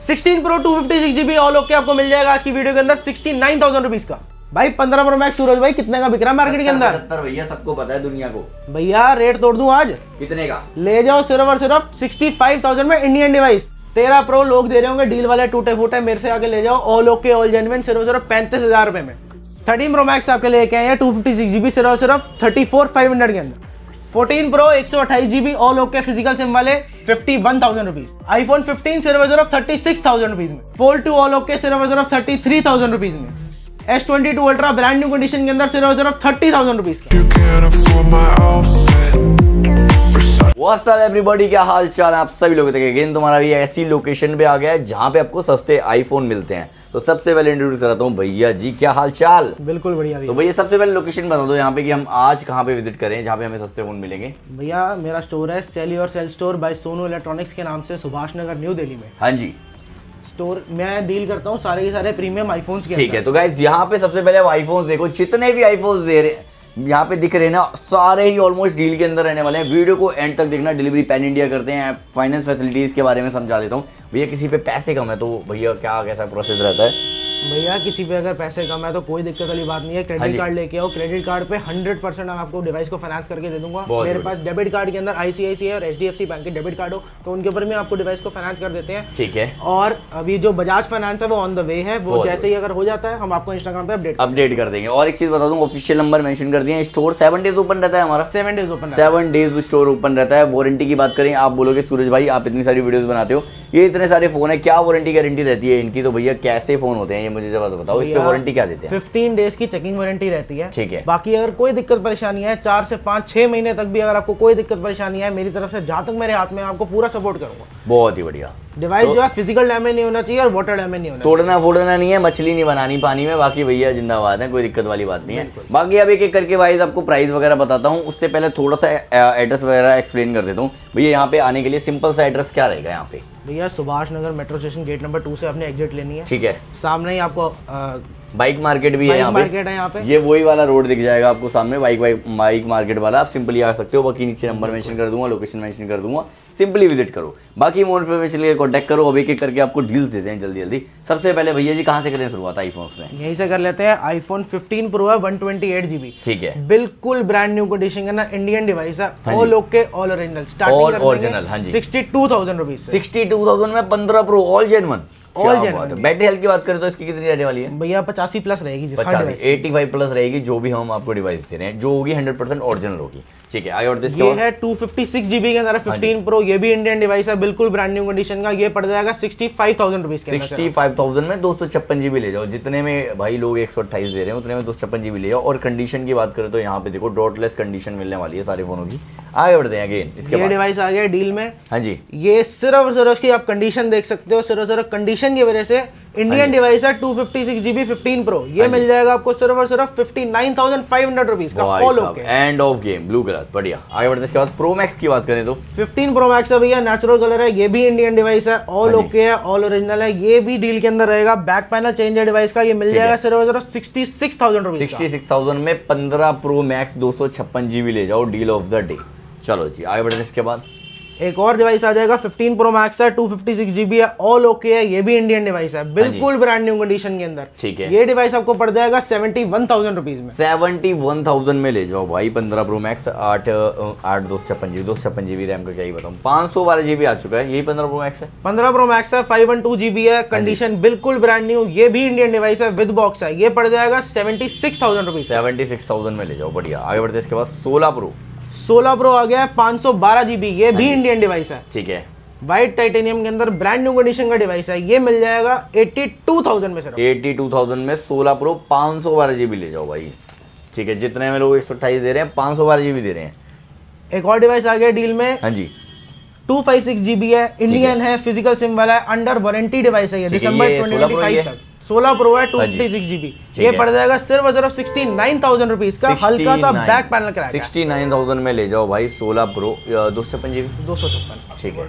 16 pro 256GB all okay आपको मिल जाएगा आज की वीडियो के अंदर 69,000 रुपीज का। भाई 15 प्रो मैक्स सूरज भाई कितने का बिक रहा है मार्केट के अंदर? 70 भैया, सबको पता है दुनिया को। भैया रेट तोड़ दूं आज। कितने का? ले जाओ सिर्फ और सिर्फ 65,000 में इंडियन डिवाइस। 13 प्रो लोग दे रहे होंगे डील वाले टूटे फूटे, मेरे से आगे ले जाओ ऑल ओके ऑल जेन्युइन सिर्फ और सिर्फ 35,000 रुपए में। 13 प्रो मैक्स आपके लेके आए हैं 256GB सिर्फ और सिर्फ 34,500 के अंदर। 14 pro 128GB all okay physical SIM वाले 51,000 रुपीज। आईफोन 15 सिर्फ और सिर्फ 36,000 रुपीज में। फोल्ड 2 ऑल ओके सिर्फ और सिर्फ 33,000 रुपीज में। S22 ultra brand new condition के अंदर सिर्फ और सिर्फ 30,000 रुपीज का। व्हाट्स अप एवरीबॉडी, क्या हाल चाल है आप सभी लोगों तक। अगेन तुम्हारा भी ऐसी लोकेशन पे आ गया है जहाँ पे आपको सस्ते आईफोन मिलते हैं। तो सबसे पहले इंट्रोड्यूस कराता हूँ भैया जी, क्या हाल चाल? बिल्कुल बढ़िया भैया। तो भैया सबसे पहले लोकेशन बता दो यहाँ पे कि हम आज कहाँ पे विजिट करें जहाँ पे हमें सस्ते फोन मिलेंगे। भैया मेरा स्टोर है sell your sell store by Sonu electronics के नाम से, सुभाष नगर न्यू दिल्ली में। हाँ जी, स्टोर मैं डील करता हूँ सारे के सारे प्रीमियम आईफोन्स के। ठीक है, तो गाइस यहाँ पे सबसे पहले आईफोन्स देखो, जितने भी आईफोन्स दे रहे यहाँ पे दिख रहे हैं ना, सारे ही ऑलमोस्ट डील के अंदर रहने वाले हैं। वीडियो को एंड तक देखना। डिलीवरी पैन इंडिया करते हैं। फाइनेंस फैसिलिटीज के बारे में समझा देता हूँ। भैया किसी पे पैसे कम है तो भैया क्या कैसा प्रोसेस रहता है? भैया किसी पे अगर पैसे कम है तो कोई दिक्कत वाली बात नहीं है। क्रेडिट कार्ड लेके आओ, क्रेडिट कार्ड पे 100% मैं आपको डिवाइस को फाइनेंस करके दे दूंगा। मेरे पास डेबिट कार्ड के अंदर ICICI और HDFC बैंक के डेबिट कार्ड हो तो उनके ऊपर में आपको डिवाइस को फाइनेंस कर देते हैं। ठीक है, और अभी जो बजाज फाइनेंस है वो ऑन द वे है। वो जैसे ही अगर हो जाता है हम आपको इंस्टाग्राम पे अपडेट कर देंगे। और एक चीज बता दूं, ऑफिशियल नंबर मेंशन कर दिए। स्टोर 7 डेज ओपन रहता है हमारा। 7 days open, 7 days store open रहता है। वारंटी की बात करें, आप बोलोगे सूरज भाई आप इतनी सारी वीडियोस बनाते हो, ये इतने सारे फोन है, क्या वारंटी गारंटी रहती है इनकी? तो भैया कैसे फोन होते हैं ये मुझे जब बताओ, इस पे वारंटी क्या देते हैं? 15 डेज की चेकिंग वारंटी रहती है। ठीक है, बाकी अगर कोई दिक्कत परेशानी है 4 से 5-6 महीने तक भी अगर आपको कोई दिक्कत परेशानी है, मेरी तरफ से जहां तक मेरे हाथ में आपको पूरा सपोर्ट करूंगा। बहुत ही बढ़िया। डिवाइस जो है फिजिकल डैमेज नहीं होना चाहिए और वाटर डैमेज नहीं होना, तोड़ना फोड़ना नहीं है, मछली नहीं बनानी पानी में। बाकी भैया जिंदाबाद है, कोई दिक्कत वाली बात नहीं है। बाकी अब एक एक करके वाइज आपको प्राइस वगैरह बताता हूँ। उससे पहले थोड़ा सा एड्रेस वगैरह एक्सप्लेन कर देता हूँ। भैया यहाँ पे आने के लिए सिंपल सा एड्रेस क्या रहेगा यहाँ पे? भैया Subhash Nagar metro station gate number 2 से अपने एग्जिट लेनी है। ठीक है, सामने ही आपको बाइक मार्केट भी है यहाँ पे। ये वही वाला रोड दिख जाएगा आपको सामने, बाइक मार्केट वाला। आप सिंपली आ सकते हो। बाकी नीचे नंबर मेंशन कर दूंगा, लोकेशन मेंशन कर दूंगा, सिंपली विजिट करो। बाकी मोर इन्फॉर्मेशन के लिए कॉन्टैक्ट करो। अब एक एक करके आपको डील्स देते हैं जल्दी जल्दी। सबसे पहले भैया जी कहाँ से करें शुरुआत आईफोन्स में? यहीं से कर लेते हैं। आईफोन 15 प्रो है 128GB। ठीक है, बिल्कुल ब्रांड न्यू कंडीशन का ना, इंडियन डिवाइस है, all okay all original. Starting original. हाँ जी, 62,000 रुपीज। 62,000 में 15 pro all genuine. Battery health की बात करें तो इसकी कितनी रहने वाली है? भैया 85 प्लस रहेगी। 85 प्लस रहेगी जो भी हम आपको डिवाइस दे रहे हैं, जो होगी 100% ओरिजिनल होगी। ठीक है, आगे बढ़ते हैं। ये है 256GB के अंदर 15 प्रो, ये भी इंडियन डिवाइस है, बिल्कुल ब्रांड न्यू कंडीशन का। ये पड़ जाएगा 65,000 रुपीज। 65,000 में 256GB ले जाओ। जितने में भाई लोग 128 दे रहे हैं उतने में 256GB ले जाओ। और कंडीशन की बात करें तो यहाँ पे देखो डॉटलेस कंडीशन मिलने वाली है सारे फोनों की। आगे बढ़ते हैं अगेन। इसके बाद डिवाइस आ गया डील में। हाँ जी, ये सिर्फ और सिर्फ की आप कंडीशन देख सकते हो। सिर्फ और सिर्फ कंडीशन की वजह से इंडियन डिवाइस है 256GB 15 प्रो। ये मिल जाएगा आपको सिर्फ और सिर्फ 59,500 रुपीज का all okay. End of game, blue colour, बढ़िया। आगे बढ़ते हैं। इसके बाद प्रो मैक्स की बात करें तो 15 प्रो मैक्स है भैया, नेचुरल कलर है, ये भी इंडियन डिवाइस है, ऑल ओके है, ऑल ओरिजिनल है। ये भी डील के अंदर रहेगा। बैक पैनल चेंज है डिवाइस का। ये मिल जाएगा सिर्फ और सिर्फ 66,000 रुपीज। 66,000 में 15 प्रो मैक्स 256GB ले जाओ, डील ऑफ द डे। चलो जी आगे बढ़ते हैं। इसके बाद एक और डिवाइस आ जाएगा 15 प्रो मैक्स है, 256GB है, ऑल ओके है, ये भी इंडियन डिवाइस है, बिल्कुल ब्रांड न्यू कंडीशन के अंदर। ठीक है, ये डिवाइस आपको पड़ जाएगा 71,000 रुपीज में। 71,000 में ले जाओ भाई 15 प्रो मैक्स 8 256GB रैम का क्या ही बताऊं। 512GB आ चुका है, यही 15 प्रो मैक्स है। 15 प्रो मैक्स है, 512GB है, कंडीशन बिल्कुल ब्रांड न्यू, ये भी इंडियन डिवाइस है, विद बॉक्स है। ये पड़ जाएगा 76,000 रुपीज। 76,000 में ले जाओ, बढ़िया। आगे बढ़ते हैं। इसके बाद 16 प्रो आ गया है 512GB, ये भी इंडियन डिवाइस है। ठीक है, व्हाइट टाइटेनियम के अंदर ब्रांड न्यू कंडीशन का डिवाइस है। ये मिल जाएगा 82,000 में सिर्फ। 82,000 में 16 प्रो 512GB ले जाओ भाई। ठीक है, जितने में लोग 128 दे रहे हैं 512GB दे रहे हैं। एक और डिवाइस आ गया डील में। हाँ जी, 256GB है, इंडियन है, फिजिकल सिम वाला है, अंडर वारंटी डिवाइस है। ये दिसंबर 2025 तक 16 प्रो है 256GB। ये पड़ जाएगा सिर्फ और सिर्फ 69,000 रुपीज का। हल्का सा बैक पैनल क्रैक है। 69,000 में ले जाओ भाई 16 प्रो 256GB। 256। ठीक है,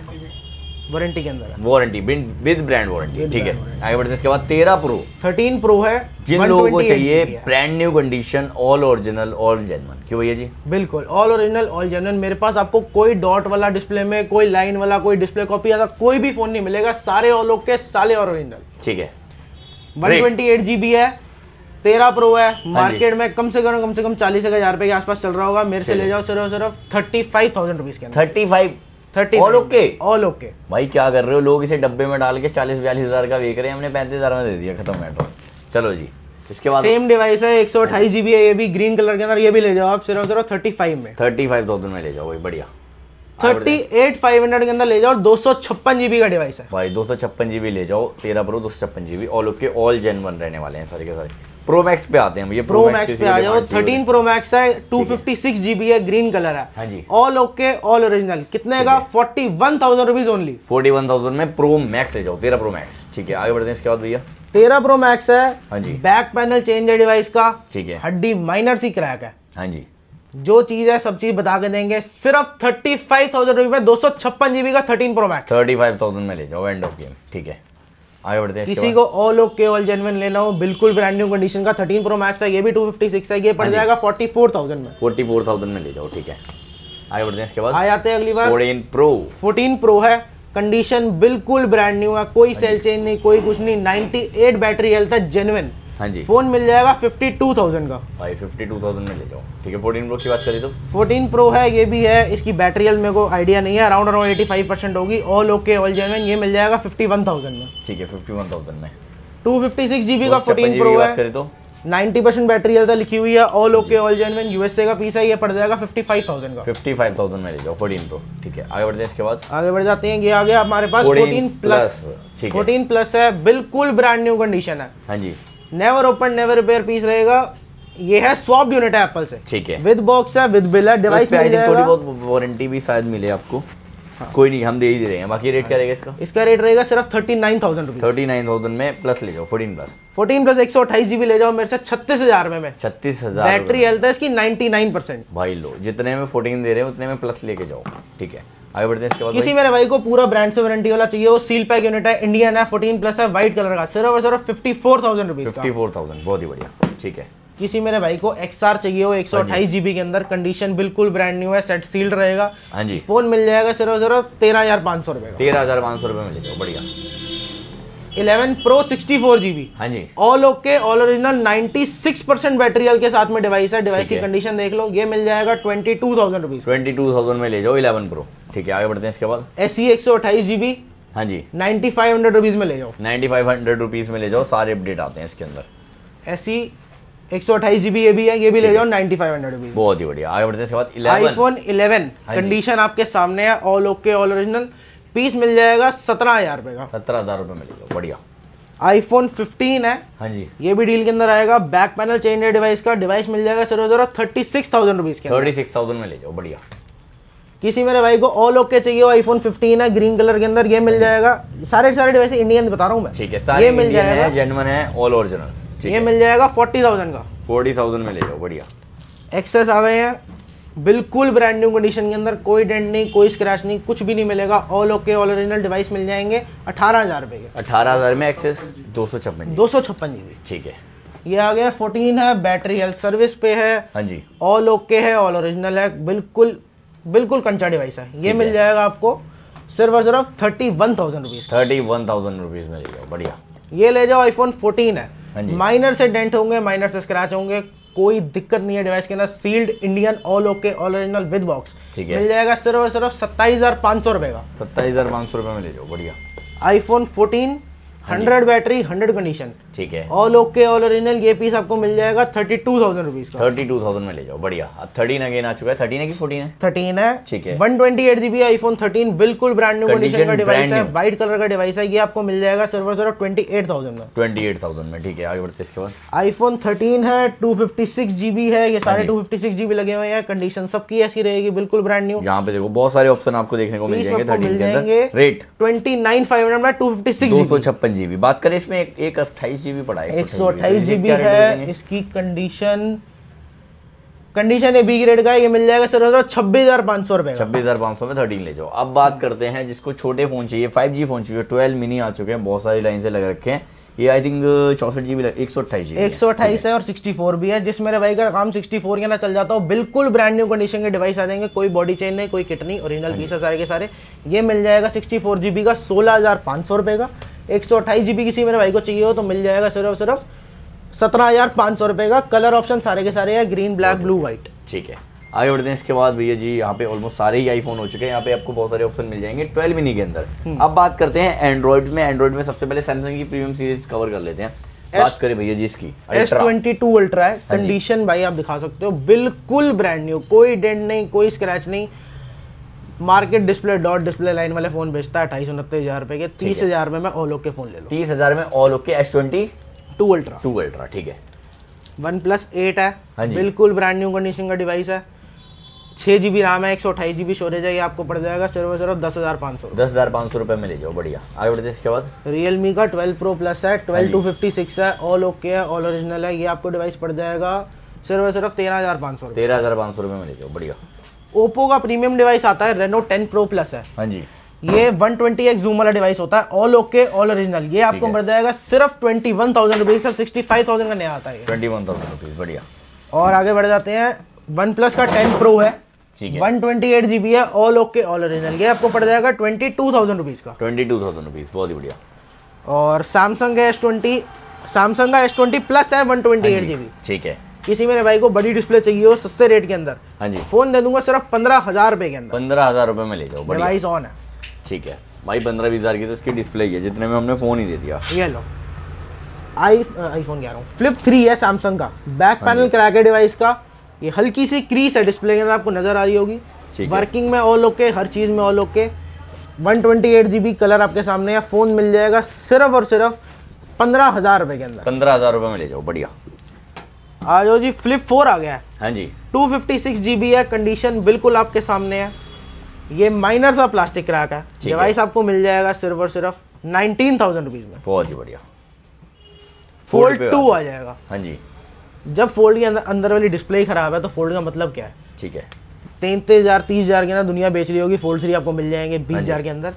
वारंटी के अंदर है, वारंटी विद ब्रांड वारंटी, ठीक है। आगे बढ़ते हैं इसके बाद 13 प्रो। 13 प्रो है, जिन लोगों को चाहिए brand new condition, all original all genuine, क्यों भैया जी? बिल्कुल ऑल ओरिजिनल ऑल जेन्युइन। मेरे पास आपको कोई डॉट वाला डिस्प्ले में, कोई लाइन वाला, कोई डिस्प्ले कॉपी ऐसा कोई भी फोन नहीं मिलेगा, सारे ऑल ओके, सारे ओरिजिनल, ठीक है। 128 GB है, 13 प्रो है, मार्केट में कम से कम 40,000 रुपए के आसपास चल रहा होगा। मेरे से ले जाओ सिर्फ 35,000 रुपीज के अंदर। 30 ऑल ओके, ऑल ओके। भाई क्या कर रहे हो, लोग इसे डब्बे में डाल के 40-42 हज़ार का बेच रहे हैं, हमने 35,000 में दे दिया, खत्म मैटर। चलो जी, इसके बाद सेम डिवाइस है, 128 GB है, ये भी ग्रीन कलर के अंदर, ये भी ले जाओ आप सिर्फ 35 में, 35,000 में ले जाओ, वही बढ़िया। 38,500 के अंदर ले जाओ, 256 GB का डिवाइस है भाई, 256 GB ले जाओ, 13 pro 256 GB all okay, all genuine रहने वाले हैं सारे के सारे। प्रो मैक्स पे आते हैं, ये प्रो मैक्स पे आ जाओ। 13 प्रो मैक्स है, 256 GB है, ग्रीन कलर है, हाँ जी, ऑल ओके ऑल ओरिजिनल। कितने का? 41,000 रुपीज ओनली। 41,000 में प्रो मैक्स ले जाओ, 13 प्रो मैक्स, ठीक है। आगे बढ़ते हैं इसके बाद भैया। 13 प्रो मैक्स है, हाँ जी, बैक पैनल चेंज है डिवाइस का, ठीक है, हड्डी माइनर सी क्रैक है, हाँ जी, जो चीज है सब चीज बता के देंगे। सिर्फ 35,000 रुपए में 256 GB का 13 प्रो मैक्स, 35,000 में ले जाओ, एंड ऑफ गेम, ठीक है। आगे बढ़ते हैं। किसी को ऑल ओके ऑल जेन्युइन लेना हो, बिल्कुल ब्रांड न्यू कंडीशन का 13 प्रो मैक्स है, ये भी 256 है, ये पड़ जाएगा 44,000 में, 44,000 में ले जाओ, ठीक है। आगे बढ़ते हैं इसके बाद। आ जाते हैं अगली बार। 14 प्रो है, कंडीशन बिल्कुल ब्रांड न्यू है, कोई सेल चेंज नहीं, कोई कुछ नहीं, 98 बैटरी हेल्थ है, जेन्युइन। हाँ जी, फोन मिल जाएगा 52,000 का भाई, 52,000 में ले जाओ, ठीक है। 14 प्रो की बात करें तो 14 प्रो है, ये भी है, इसकी बैटरी हेल्थ मेरे को आइडिया नहीं है, अराउंड 85% होगी, ऑल ओके ऑल जेन्युइन। ये मिल जाएगा 51,000 में, ठीक है, 51,000 में। 256 GB का 14 प्रो है, करे तो 90% बैटरी हेल्थ लिखी हुई है, all okay all genuine, USA का पीस है, ये पड़ जाएगा 55,000 का, 55,000 में ले जाओ 14 प्रो, ठीक है। आगे बढ़ते हैं इसके बाद। आगे बढ़ जाते हैं, ये आ गया हमारे पास 14 प्लस, ठीक है। 14 प्लस है, बिल्कुल ब्रांड न्यू कंडीशन है, हाँ जी, never open never repair piece रहेगा। ये है स्वैप्ड यूनिट है एप्पल से, ठीक है, विद बॉक्स है, विद बिल है, डिवाइस मिल जाएगा, थोड़ी बहुत वारंटी भी शायद मिले आपको, हाँ। कोई नहीं, हम दे ही दे रहे हैं। बाकी रेट क्या रहेगा इसका? इसका रेट रहेगा सिर्फ 39,000 रुपीज, 39,000 में प्लस ले जाओ, 14 प्लस 128 GB ले जाओ मेरे से 36,000 में, 36,000 बैटरी हेल्थ है इसकी 99%। भाई लो, जितने में 14 दे रहे हैं उतने में प्लस लेके जाओ, ठीक है। आगे बढ़ते हैं इसके बाद। किसी मेरे भाई को पूरा ब्रांड से वारंटी वाला चाहिए, वो सील पैक यूनिट है, इंडियन है, 14 प्लस है, व्हाइट कलर का, सिर्फ 54,000 रुपीज, 54,000, बहुत ही बढ़िया, ठीक है। किसी मेरे भाई को XR चाहिए, वो 128 GB के अंदर, कंडीशन बिल्कुल ब्रांड न्यू है, सेट सील्ड रहेगा, हाँ जी, फोन मिल जाएगा सिर्फ 13,500 रुपए का, 13,500 रुपए में ले जाओ, बढ़िया। 11 प्रो 64 GB, हाँ जी, all okay all original, 96% battery health के साथ में डिवाइस है, डिवाइस की कंडीशन देख लो। ये मिल जाएगा 22,000 रुपीज, 22,000 में ले जाओ 11 प्रो, ठीक है। आगे बढ़ते हैं इसके बाद। SE 128 GB, हाँ जी, 9,500 रुपीज में ले जाओ, 9,500 रुपीज में ले जाओ, सारे अपडेट आते हैं इसके अंदर। SE 128 GB ये भी है, ये भी ले जाओ 9,500 रुपीज, बहुत ही बढ़िया। आगे बढ़ते हैं इसके बाद। 11 iPhone 11 कंडीशन आपके सामने है, all okay all original, piece मिल जाएगा 17,000 रुपए का, 17,000 रुपए में ले जाओ, बढ़िया। iPhone 15 है, हाँ जी, ये भी डील के अंदर आएगा, बैक पैनल चेंज है डिवाइस का, डिवाइस मिल जाएगा सिर्फ 36,000 रुपीज के, 36,000 में ले जाओ, बढ़िया। किसी मेरे भाई को ऑल ओके चाहिए, iPhone 15 है, ग्रीन कलर के अंदर, ये मिल जाएगा, सारे डिवाइस इंडियन बता रहा हूँ मैं, ठीक है, सारे ये मिल जाएगा, जेन्युइन है, ऑल ओरिजिनल, ये मिल जाएगा 40,000 का, 40,000 में ले जाओ, बढ़िया। एक्सेस आ गए हैं, बिल्कुल ब्रांड न्यू कंडीशन के अंदर, कोई डेंट नहीं, कोई स्क्रैच नहीं, कुछ भी नहीं मिलेगा, all okay all original device मिल जाएंगे 18,000 रुपए के, 18,000 में एक्सेस 256 GB, ठीक है। ये आ गया 14 है, बैटरी हेल्थ सर्विस पे है, हाँ जी, ऑल ओके है, ऑल ओरिजिनल है, बिल्कुल कंचा डिवाइस है, ये मिल जाएगा आपको सिर्फ 31,000 रुपीज, 31,000 रुपीज में ले जाओ, बढ़िया। ये ले जाओ, iPhone 14 है, हाँ जी, माइनर से डेंट होंगे, माइनर से स्क्रैच होंगे, कोई दिक्कत नहीं है, डिवाइस के अंदर sealed Indian all okay all original with box, ठीक है, मिल जाएगा सिर्फ 27,500 रुपए का, 27,500 रुपए में ले जाओ, बढ़िया। iPhone 14 100 बैटरी 100 कंडीशन, ठीक है, ऑल ओके ऑल ओरिजिनल, ये पीस आपको मिल जाएगा 32,000 रुपीज का, 32,000 में ले जाओ, बढ़िया। अब 13 अगेन आ चुका है, 13 है कि 14 है? 13 है, ठीक है। 128 GB iPhone 13, बिल्कुल ब्रांड न्यू कंडीशन का डिवाइस है, व्हाइट कलर का डिवाइस है, ये आपको मिल जाएगा सिर्फ 28,000 में, 28,000 में, ठीक है। आगे बढ़ते इसके बाद। iPhone 13 है, 256 GB है, ये सारे 256 GB लगे हुए हैं, कंडीशन सबकी ऐसी रहेगी, बिल्कुल ब्रांड न्यू। यहाँ पे देखो बहुत सारे ऑप्शन आपको देखने को मिल जाएंगे 13 के अंदर। रेट 29,500 में 256 256 GB। बात करें इसमें एक 28 GB पड़ा है, 128 GB है, इसकी कंडीशन कंडीशन है बी ग्रेड का है, ये मिल जाएगा सिर्फ 26,500 रुपए। 26,500 में 13 ले जाओ। अब बात करते हैं जिसको छोटे फोन चाहिए, 5G फोन चाहिए, 12 मिनी आ चुके हैं, बहुत सारी लाइन से लग रखे हैं। ये आई थिंक 64 GB 128 GB 128 है और 64 भी है। जिस मेरे भाई का काम 64 के ना चल जाता हो, बिल्कुल ब्रांड न्यू कंडीशन के डिवाइस आ जाएंगे, कोई बॉडी चेंज नहीं, कोई किट नहीं, ओरिजिनल पीस है सारे के सारे। ये मिल जाएगा 64 GB का 16,500 रुपए का। 128 GB किसी मेरे भाई को चाहिए हो तो मिल जाएगा सिर्फ 17,500 रुपए का। कलर ऑप्शन सारे के सारे है, ग्रीन, ब्लैक, ब्लू, व्हाइट। ठीक है, आगे बढ़ते हैं। इसके बाद भैया जी यहाँ पे ऑलमोस्ट सारे ही आईफोन हो चुके हैं, यहाँ पे आपको बहुत सारे ऑप्शन मिल जाएंगे 12 मिनी के अंदर। अब बात करते हैं एंड्रॉइड में। एंड्रॉइड में सबसे पहले सैमसंग की प्रीमियम सीरीज कवर कर लेते हैं। बात करें भैया जी इसकी S22 अल्ट्रा है। कंडीशन भाई आप दिखा सकते हो, बिल्कुल ब्रांड न्यू, कोई डेंट नहीं, कोई स्क्रैच नहीं। Market display dot display line वाले फोन बेचता है 28-29 रुपए के। 30,000 में ऑल ओके फोन ले लो। 30,000 में ऑल ओके S22 अल्ट्रा। ठीक है। OnePlus 8 है, बिल्कुल ब्रांड न्यू कंडीशन का डिवाइस है। 6 GB रैम है, 128 GB स्टोरेज है। ये आपको पड़ जाएगा सिर्फ 10,500 रुपए में ले जाओ। बढ़िया, आगे बढ़ते हैं। इसके बाद Realme का 12 Pro Plus है, 12-256 है, ऑल ओके है, ऑल ओरिजिनल है। ये आपको डिवाइस पड़ जाएगा सिर्फ 13,500 रुपए। 13,500 रुपए में ले जाओ। बढ़िया। ओप्पो का प्रीमियम डिवाइस आता है, Reno 10 Pro Plus है। हाँ जी, ये 120x जूम वाला डिवाइस होता है, ऑल ओके, ऑल ओरिजिनल। ये आपको पड़ जाएगा सिर्फ 21,000 रुपीज का। 65,000 का नया आता है, 21,000 रुपीज। बढ़िया। और आगे बढ़ जाते हैं। OnePlus का 10 Pro है, 128 GB है, ऑल ओके, ऑल ओरिजिनल। ये आपको पड़ जाएगा 22,000 रुपीज का। 22,000 रुपीज, बहुत ही बढ़िया। और सैमसंग का S20 Plus है, 128 GB। ठीक है। किसी मेरे भाई को बड़ी डिस्प्ले चाहिए हो सस्ते रेट के अंदर, हाँ जी, फोन दे दूंगा सिर्फ 15,000 रुपए के अंदर। 15,000 रुपए में ले जाओ। डिवाइस ऑन है। ठीक है भाई, 15-20 हज़ार की तो इसकी डिस्प्ले ही है, जितने में हमने फोन ही दे दिया। ये लो, आईफोन कह रहा हूँ, Flip 3 है सैमसंग का। बैक पैनल क्रैक है डिवाइस का। ये हल्की सी क्रीज है डिस्प्ले के अंदर, आपको नजर आ रही होगी। वर्किंग में ऑल ओके, हर चीज में ऑल ओके। 128 GB कलर आपके सामने है। फोन मिल जाएगा सिर्फ और सिर्फ 15,000 रुपए के अंदर। 15,000 रुपए में ले जाओ। बढ़िया। आ जाओ जी, Flip 4 आ गया है। हाँ जी, 256 GB है। कंडीशन बिल्कुल आपके सामने है। ये माइनर सा प्लास्टिक क्रैक है। डिवाइस आपको मिल जाएगा सिर्फ और सिर्फ 19,000 रुपीज में। बहुत ही बढ़िया। फोल्ड 2 आ जाएगा। हाँ जी, जब फोल्ड के अंदर वाली डिस्प्ले ही खराब है तो फोल्ड का मतलब क्या है? ठीक है। 33,000-30,000 के अंदर दुनिया बेच रही होगी, फोल्ड 3 आपको मिल जाएंगे 20,000 के अंदर।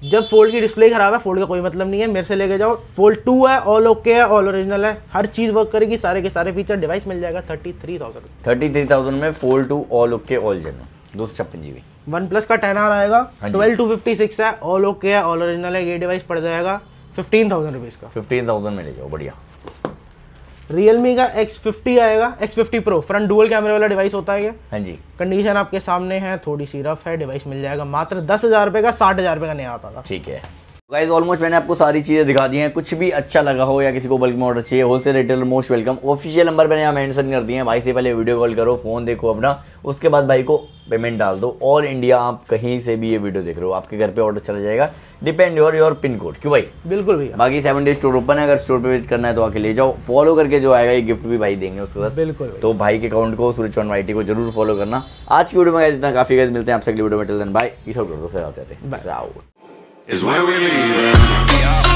जब फोल्ड की डिस्प्ले खराब है, फोल्ड का कोई मतलब नहीं है। मेरे से लेके जाओ, फोल्ड 2 है, ऑल ओके है, ऑल ओरिजिनल है, हर चीज वर्क करेगी, सारे के सारे फीचर। डिवाइस मिल जाएगा 33,000 में fold 2 all okay all genuine 256 GB। OnePlus का 10R आएगा, 12-256 है, ऑल ओके है, ऑल ओरिजिनल है। ये डिवाइस पड़ जाएगा 15,000 रुपीज का। 15,000 में ले जाओ। बढ़िया। Realme का X50 आएगा, X50 Pro, फ्रंट डुअल कैमरे वाला डिवाइस होता है ये। हाँ जी, कंडीशन आपके सामने है, थोड़ी सी रफ है। डिवाइस मिल जाएगा मात्र 10,000 रुपए का। 60,000 रुपए का नया आता था। ठीक है गाइस, ऑलमोस्ट मैंने आपको सारी चीज़ें दिखा दी हैं। कुछ भी अच्छा लगा हो या किसी को बल्क में ऑर्डर चाहिए, wholesale retailer most welcome. Official number मैंने यहाँ मेंशन कर दिए हैं। भाई से पहले वीडियो कॉल करो, फ़ोन देखो अपना, उसके बाद भाई को पेमेंट डाल दो। ऑल इंडिया आप कहीं से भी ये वीडियो देख रहे हो, आपके घर पे ऑर्डर चला जाएगा। Depend your pin code. क्यों भाई? बिल्कुल भैया। बाकी 7 डेज स्टोर ओपन है, अगर स्टोर पे विजिट करना है तो आके ले जाओ। फॉलो करके जो आएगा ये गिफ्ट भी भाई देंगे उसके साथ। बिल्कुल। तो भाई के अकाउंट को सूरज YT को जरूर फॉलो करना। आज की वीडियो में जितना काफी गाइस, मिलते हैं आपसे अगली वीडियो में। Till then bye, peace out. Bye. Is where we leave.